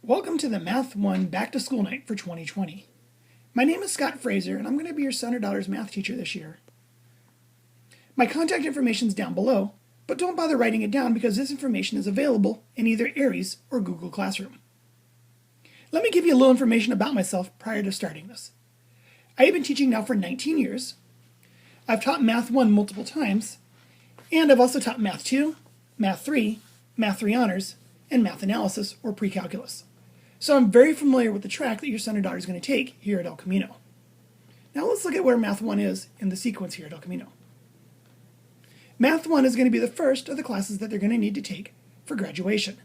Welcome to the Math 1 Back to School Night for 2020. My name is Scott Fraser, and I'm going to be your son or daughter's math teacher this year. My contact information is down below, but don't bother writing it down because this information is available in either Aries or Google Classroom. Let me give you a little information about myself prior to starting this. I have been teaching now for 19 years. I've taught Math 1 multiple times, and I've also taught Math 2, Math 3, Math 3 Honors, and Math Analysis or Pre-Calculus. So I'm very familiar with the track that your son or daughter is going to take here at El Camino. Now let's look at where Math 1 is in the sequence here at El Camino. Math 1 is going to be the first of the classes that they're going to need to take for graduation.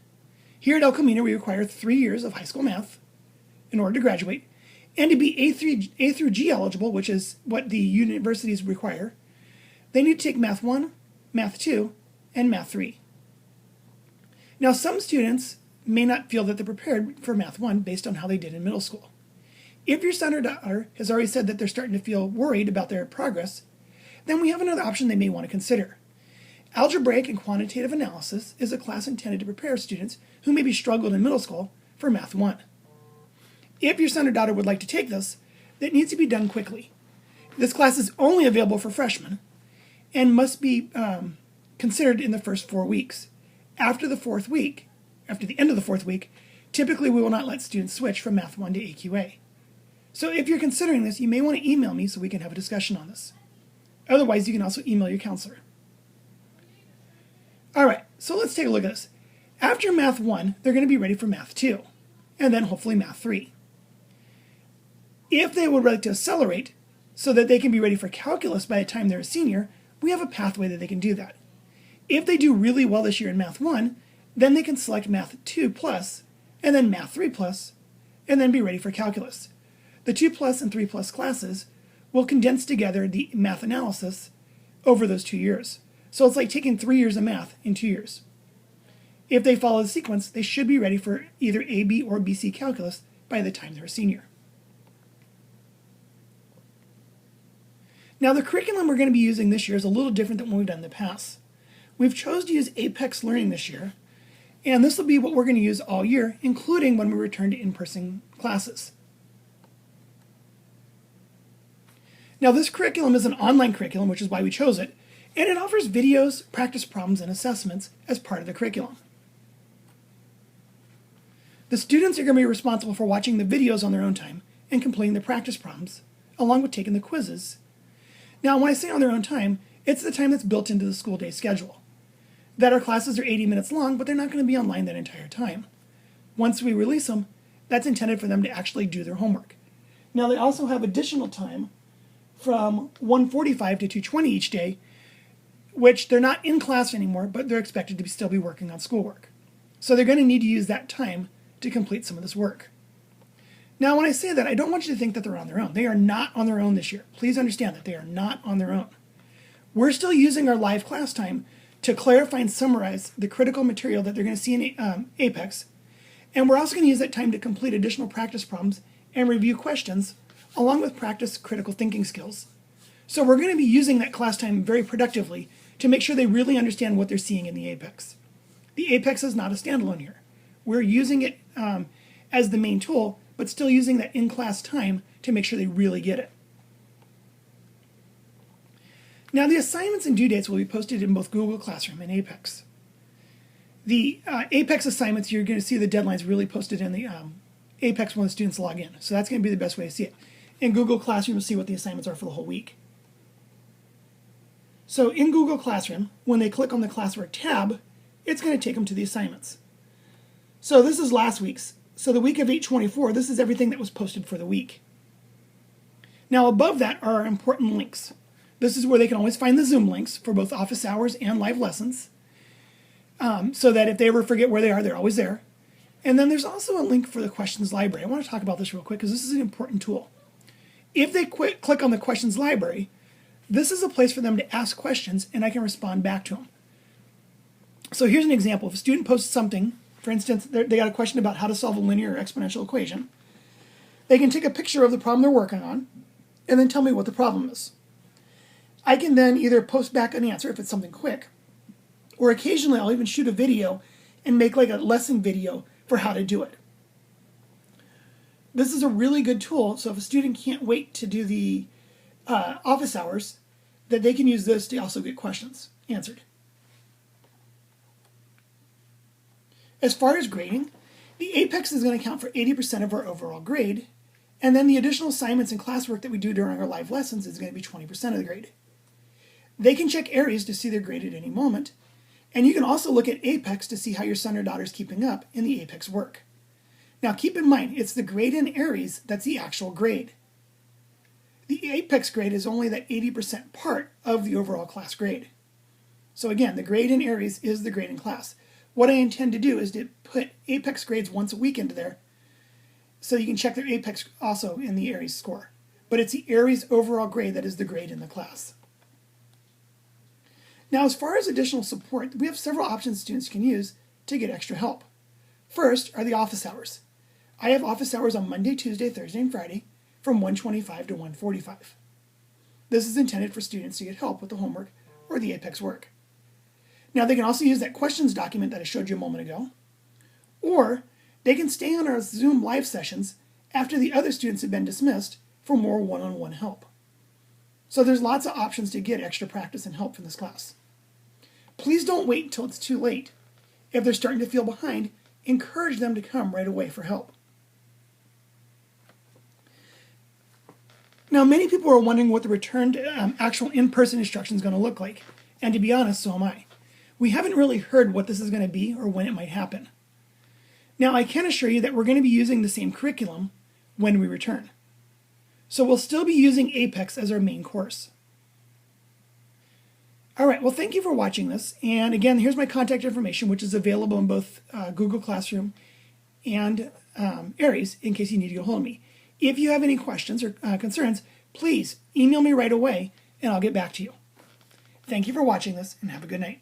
Here at El Camino, we require 3 years of high school math in order to graduate, and to be A through G eligible, which is what the universities require, they need to take Math 1, Math 2, and Math 3. Now, some students may not feel that they're prepared for Math 1 based on how they did in middle school. If your son or daughter has already said that they're starting to feel worried about their progress, then we have another option they may want to consider. Algebraic and quantitative analysis is a class intended to prepare students who maybe struggled in middle school for Math 1. If your son or daughter would like to take this, it needs to be done quickly. This class is only available for freshmen and must be considered in the first 4 weeks. After the end of the fourth week, typically we will not let students switch from Math 1 to AQA. So if you're considering this, you may want to email me so we can have a discussion on this. Otherwise, you can also email your counselor. All right, so let's take a look at this. After Math 1, they're going to be ready for Math 2, and then hopefully Math 3. If they would like to accelerate so that they can be ready for calculus by the time they're a senior, we have a pathway that they can do that. If they do really well this year in Math 1, then they can select Math 2 plus, and then Math 3 plus, and then be ready for calculus. The 2 plus and 3 plus classes will condense together the math analysis over those 2 years. So it's like taking 3 years of math in 2 years. If they follow the sequence, they should be ready for either AB or BC calculus by the time they're a senior. Now the curriculum we're going to be using this year is a little different than what we've done in the past. We've chosen to use ECHS learning this year, and this will be what we're going to use all year, including when we return to in-person classes. Now this curriculum is an online curriculum, which is why we chose it, and it offers videos, practice problems, and assessments as part of the curriculum. The students are going to be responsible for watching the videos on their own time and completing the practice problems, along with taking the quizzes. Now when I say on their own time, it's the time that's built into the school day schedule. That our classes are 80 minutes long, but they're not going to be online that entire time. Once we release them, that's intended for them to actually do their homework. Now they also have additional time from 1:45 to 2:20 each day, which they're not in class anymore, but they're expected to still be working on schoolwork. So they're going to need to use that time to complete some of this work. Now when I say that, I don't want you to think that they're on their own. They are not on their own this year. Please understand that they are not on their own. We're still using our live class time to clarify and summarize the critical material that they're going to see in Apex. And we're also going to use that time to complete additional practice problems and review questions, along with practice critical thinking skills. So we're going to be using that class time very productively to make sure they really understand what they're seeing in the Apex. The Apex is not a standalone here. We're using it as the main tool, but still using that in-class time to make sure they really get it. Now the assignments and due dates will be posted in both Google Classroom and Apex. The Apex assignments, you're going to see the deadlines really posted in the Apex when the students log in. So that's going to be the best way to see it. In Google Classroom, you'll see what the assignments are for the whole week. So in Google Classroom, when they click on the classwork tab, it's going to take them to the assignments. So this is last week's. So the week of 8/24, this is everything that was posted for the week. Now above that are our important links. This is where they can always find the Zoom links for both office hours and live lessons, so that if they ever forget where they are, they're always there. And then there's also a link for the questions library. I want to talk about this real quick because this is an important tool. If they click on the questions library, this is a place for them to ask questions and I can respond back to them. So here's an example. If a student posts something, for instance, they got a question about how to solve a linear or exponential equation, they can take a picture of the problem they're working on and then tell me what the problem is. I can then either post back an answer if it's something quick, or occasionally I'll even shoot a video and make like a lesson video for how to do it. This is a really good tool, so if a student can't wait to do the office hours, that they can use this to also get questions answered. As far as grading, the ECHS is going to count for 80% of our overall grade, and then the additional assignments and classwork that we do during our live lessons is going to be 20% of the grade. They can check ARIES to see their grade at any moment, and you can also look at APEX to see how your son or daughter is keeping up in the APEX work. Now keep in mind, it's the grade in ARIES that's the actual grade. The APEX grade is only that 80% part of the overall class grade. So again, the grade in ARIES is the grade in class. What I intend to do is to put APEX grades once a week into there so you can check their APEX also in the ARIES score. But it's the ARIES overall grade that is the grade in the class. Now, as far as additional support, we have several options students can use to get extra help. First are the office hours. I have office hours on Monday, Tuesday, Thursday, and Friday from 1:25 to 1:45. This is intended for students to get help with the homework or the APEX work. Now, they can also use that questions document that I showed you a moment ago, or they can stay on our Zoom live sessions after the other students have been dismissed for more one-on-one help. So there's lots of options to get extra practice and help from this class. Please don't wait until it's too late. If they're starting to feel behind, encourage them to come right away for help. Now, many people are wondering what the return to actual in-person instruction is going to look like. And to be honest, so am I. We haven't really heard what this is going to be or when it might happen. Now, I can assure you that we're going to be using the same curriculum when we return. So we'll still be using APEX as our main course. All right, well, thank you for watching this. And again, here's my contact information, which is available in both Google Classroom and ARIES in case you need to get a hold of me. If you have any questions or concerns, please email me right away and I'll get back to you. Thank you for watching this and have a good night.